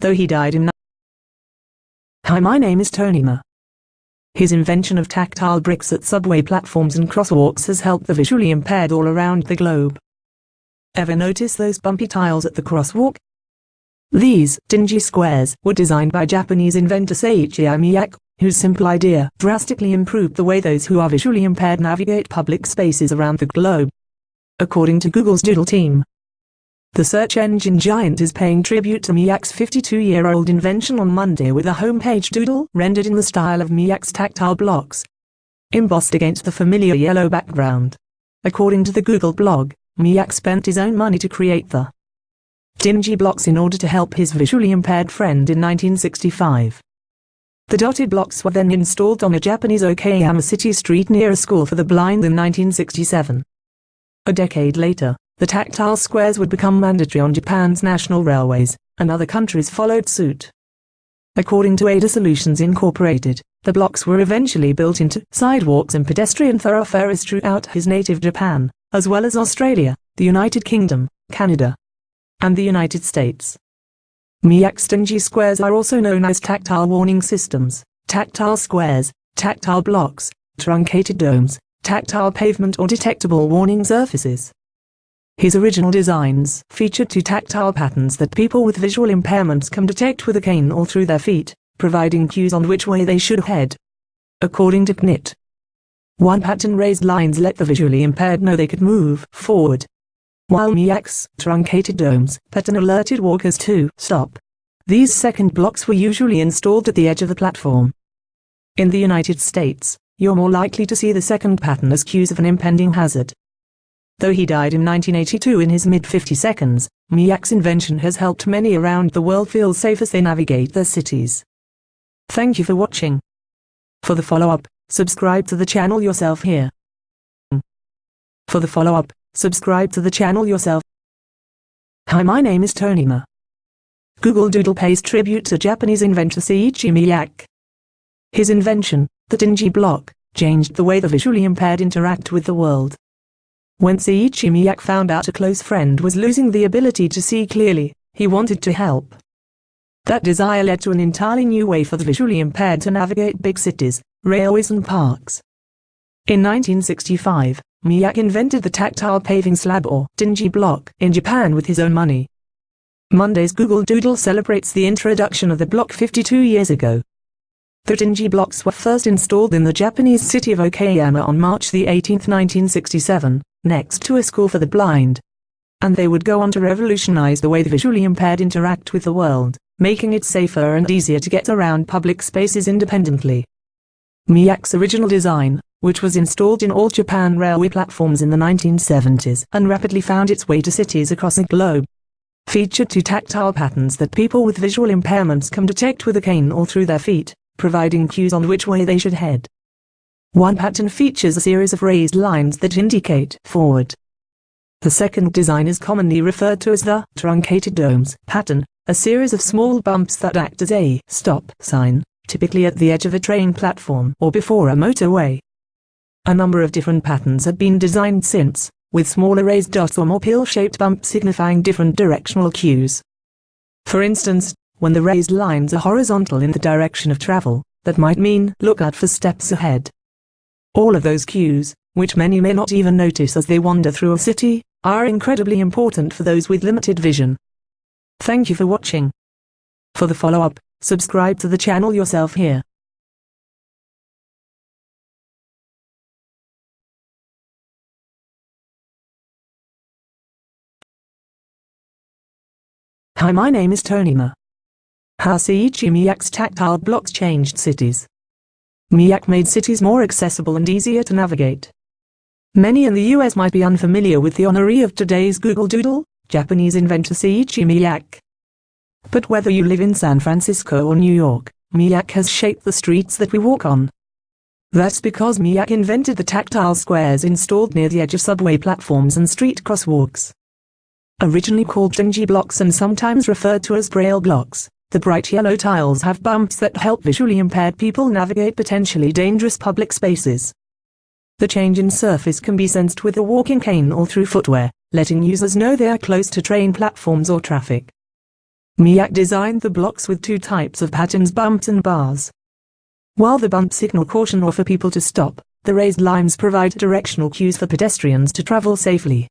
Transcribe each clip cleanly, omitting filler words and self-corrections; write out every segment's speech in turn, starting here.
though he died in. Hi, my name is Tony Ma. His invention of tactile bricks at subway platforms and crosswalks has helped the visually impaired all around the globe. Ever notice those bumpy tiles at the crosswalk? These dingy squares were designed by Japanese inventor Seiichi Miyake, whose simple idea drastically improved the way those who are visually impaired navigate public spaces around the globe. According to Google's Doodle team, the search engine giant is paying tribute to Miyake's 52-year-old invention on Monday with a homepage doodle rendered in the style of Miyake's tactile blocks, embossed against the familiar yellow background. According to the Google blog, Miyake spent his own money to create the dingy blocks in order to help his visually impaired friend in 1965. The dotted blocks were then installed on a Japanese Okayama city street near a school for the blind in 1967. A decade later, the tactile squares would become mandatory on Japan's national railways, and other countries followed suit. According to Ada Solutions Incorporated, the blocks were eventually built into sidewalks and pedestrian thoroughfares throughout his native Japan, as well as Australia, the United Kingdom, Canada, and the United States. Miyake's dingy squares are also known as tactile warning systems, tactile squares, tactile blocks, truncated domes, tactile pavement or detectable warning surfaces. His original designs featured two tactile patterns that people with visual impairments can detect with a cane or through their feet, providing cues on which way they should head. According to CNIT, one pattern raised lines let the visually impaired know they could move forward, while Miyake's truncated domes pattern alerted walkers to stop. These second blocks were usually installed at the edge of the platform. In the United States, you're more likely to see the second pattern as cues of an impending hazard. Though he died in 1982 in his mid-52s, Miyake's invention has helped many around the world feel safe as they navigate their cities. Thank you for watching. For the follow-up, subscribe to the channel yourself here. For the follow-up, subscribe to the channel yourself. Hi, my name is Tony Ma. Google Doodle pays tribute to Japanese inventor Seiichi Miyake. His invention, the dingy block, changed the way the visually impaired interact with the world. When Seiichi Miyake found out a close friend was losing the ability to see clearly, he wanted to help. That desire led to an entirely new way for the visually impaired to navigate big cities, railways and parks. In 1965, Miyake invented the tactile paving slab or dingy block in Japan with his own money. Monday's Google Doodle celebrates the introduction of the block 52 years ago. The dingy blocks were first installed in the Japanese city of Okayama on March 18, 1967, next to a school for the blind. And they would go on to revolutionize the way the visually impaired interact with the world, making it safer and easier to get around public spaces independently. Miyake's original design, which was installed in all Japan railway platforms in the 1970s and rapidly found its way to cities across the globe, featured two tactile patterns that people with visual impairments can detect with a cane or through their feet, providing cues on which way they should head. One pattern features a series of raised lines that indicate forward. The second design is commonly referred to as the truncated domes pattern, a series of small bumps that act as a stop sign, typically at the edge of a train platform or before a motorway. A number of different patterns have been designed since, with smaller raised dots or more pill-shaped bumps signifying different directional cues. For instance, when the raised lines are horizontal in the direction of travel, that might mean look out for steps ahead. All of those cues, which many may not even notice as they wander through a city, are incredibly important for those with limited vision. Thank you for watching. For the follow-up, subscribe to the channel yourself here. Hi, my name is Tony Ma. How Seiichi Miyake's tactile blocks changed cities. Miyake made cities more accessible and easier to navigate. Many in the US might be unfamiliar with the honoree of today's Google Doodle, Japanese inventor Seiichi Miyake. But whether you live in San Francisco or New York, Miyake has shaped the streets that we walk on. That's because Miyake invented the tactile squares installed near the edge of subway platforms and street crosswalks. Originally called dingy blocks and sometimes referred to as braille blocks, the bright yellow tiles have bumps that help visually impaired people navigate potentially dangerous public spaces. The change in surface can be sensed with a walking cane or through footwear, letting users know they are close to train platforms or traffic. Miyake designed the blocks with two types of patterns: bumps and bars. While the bumps signal caution or for people to stop, the raised lines provide directional cues for pedestrians to travel safely.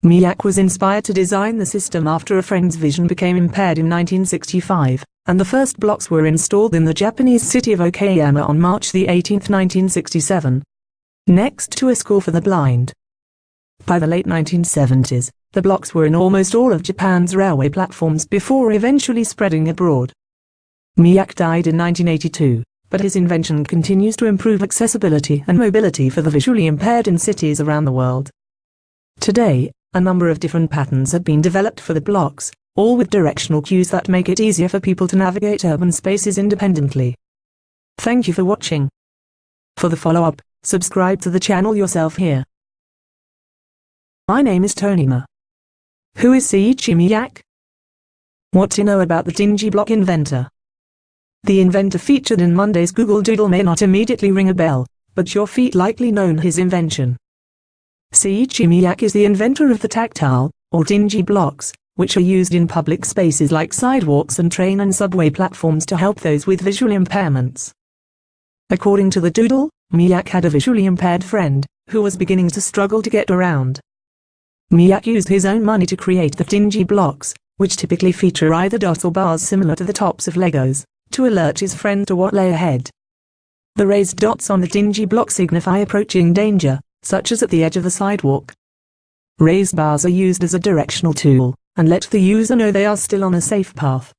Miyake was inspired to design the system after a friend's vision became impaired in 1965, and the first blocks were installed in the Japanese city of Okayama on March 18, 1967, next to a school for the blind. By the late 1970s, the blocks were in almost all of Japan's railway platforms before eventually spreading abroad. Miyake died in 1982, but his invention continues to improve accessibility and mobility for the visually impaired in cities around the world. Today, a number of different patterns have been developed for the blocks, all with directional cues that make it easier for people to navigate urban spaces independently. Thank you for watching. For the follow-up, subscribe to the channel yourself here. My name is Tonima. Who is Seiichi Miyake? What to know about the dingy block inventor? The inventor featured in Monday's Google Doodle may not immediately ring a bell, but your feet likely known his invention. Seiichi Miyake is the inventor of the tactile, or dingy blocks, which are used in public spaces like sidewalks and train and subway platforms to help those with visual impairments. According to the Doodle, Miyake had a visually impaired friend, who was beginning to struggle to get around. Miyake used his own money to create the dingy blocks, which typically feature either dots or bars similar to the tops of Legos, to alert his friend to what lay ahead. The raised dots on the dingy block signify approaching danger, such as at the edge of a sidewalk. Raised bars are used as a directional tool, and let the user know they are still on a safe path.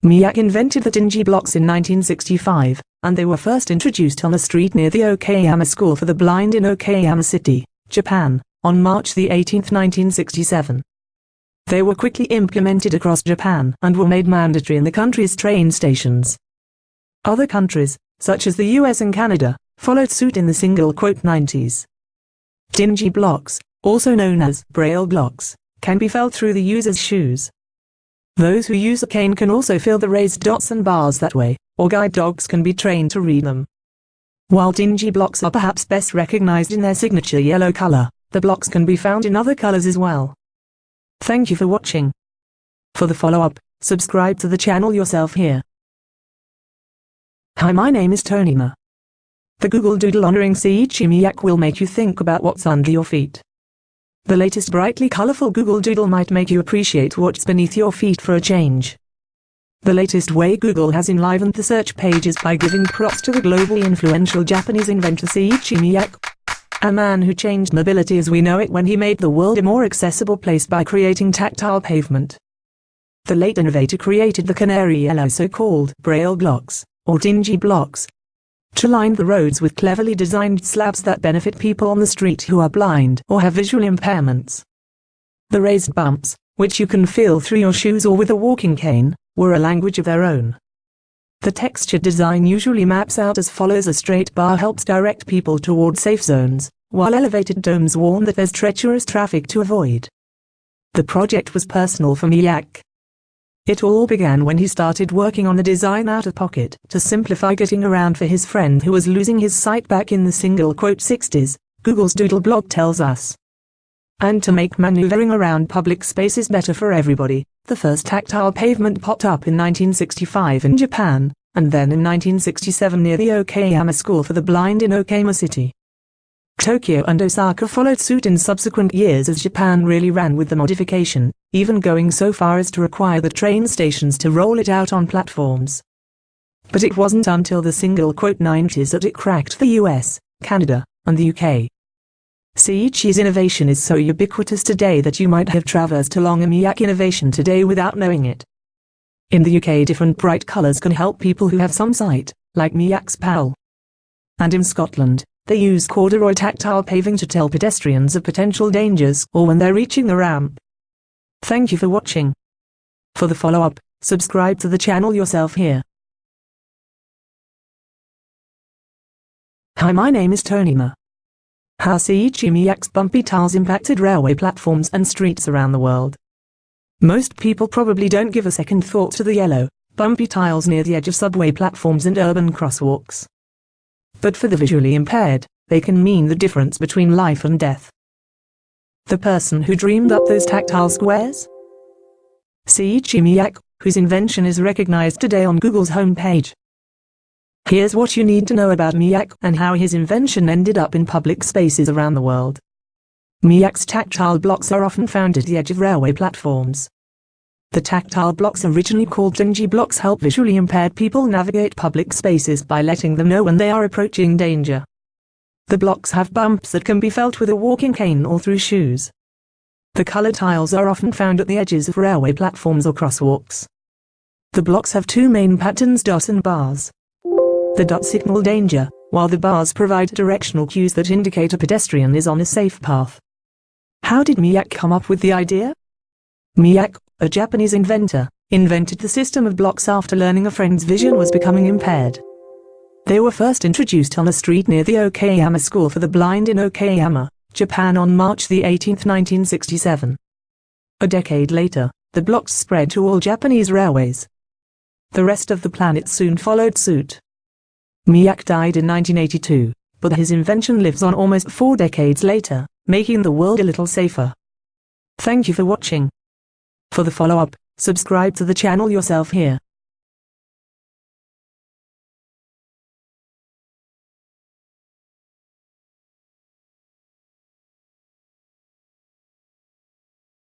Miyake invented the dingy blocks in 1965, and they were first introduced on a street near the Okayama School for the Blind in Okayama City, Japan, on March 18, 1967. They were quickly implemented across Japan and were made mandatory in the country's train stations. Other countries, such as the US and Canada, followed suit in the '90s. Dingy blocks, also known as braille blocks, can be felt through the user's shoes. Those who use a cane can also feel the raised dots and bars that way, or guide dogs can be trained to read them. While dingy blocks are perhaps best recognized in their signature yellow color, the blocks can be found in other colors as well. Thank you for watching. For the follow-up, subscribe to the channel yourself here. Hi, my name is Tonima. The Google Doodle honoring Seiichi Miyake will make you think about what's under your feet. The latest brightly colorful Google Doodle might make you appreciate what's beneath your feet for a change. The latest way Google has enlivened the search pages by giving props to the globally influential Japanese inventor Seiichi Miyake, a man who changed mobility as we know it when he made the world a more accessible place by creating tactile pavement. The late innovator created the canary yellow so-called braille blocks, or dingy blocks, to line the roads with cleverly designed slabs that benefit people on the street who are blind or have visual impairments. The raised bumps, which you can feel through your shoes or with a walking cane, were a language of their own. The textured design usually maps out as follows: a straight bar helps direct people toward safe zones, while elevated domes warn that there's treacherous traffic to avoid. The project was personal for Miyake. It all began when he started working on the design out of pocket to simplify getting around for his friend who was losing his sight back in the '60s, Google's Doodle blog tells us. And to make maneuvering around public spaces better for everybody, the first tactile pavement popped up in 1965 in Japan, and then in 1967 near the Okayama School for the Blind in Okayama City. Tokyo and Osaka followed suit in subsequent years as Japan really ran with the modification, even going so far as to require the train stations to roll it out on platforms. But it wasn't until the '90s that it cracked the US, Canada, and the UK. Seiichi's innovation is so ubiquitous today that you might have traversed along a Miyake innovation today without knowing it. In the UK, different bright colours can help people who have some sight, like Miyake's pal. And in Scotland, they use corduroy tactile paving to tell pedestrians of potential dangers or when they're reaching the ramp. Thank you for watching. For the follow-up, subscribe to the channel yourself here. Hi, my name is Tonima. How Seiichi Miyake's bumpy tiles impacted railway platforms and streets around the world. Most people probably don't give a second thought to the yellow, bumpy tiles near the edge of subway platforms and urban crosswalks. But for the visually impaired, they can mean the difference between life and death. The person who dreamed up those tactile squares? Seiichi Miyake, whose invention is recognized today on Google's homepage. Here's what you need to know about Miyake and how his invention ended up in public spaces around the world. Miyake's tactile blocks are often found at the edge of railway platforms. The tactile blocks, originally called rinde blocks, help visually impaired people navigate public spaces by letting them know when they are approaching danger. The blocks have bumps that can be felt with a walking cane or through shoes. The color tiles are often found at the edges of railway platforms or crosswalks. The blocks have two main patterns, dots and bars. The dots signal danger, while the bars provide directional cues that indicate a pedestrian is on a safe path. How did Miyake come up with the idea? Miyake, a Japanese inventor, invented the system of blocks after learning a friend's vision was becoming impaired. They were first introduced on a street near the Okayama School for the Blind in Okayama, Japan on March 18, 1967. A decade later, the blocks spread to all Japanese railways. The rest of the planet soon followed suit. Miyake died in 1982, but his invention lives on almost 4 decades later, making the world a little safer. Thank you for watching. For the follow-up, subscribe to the channel yourself here.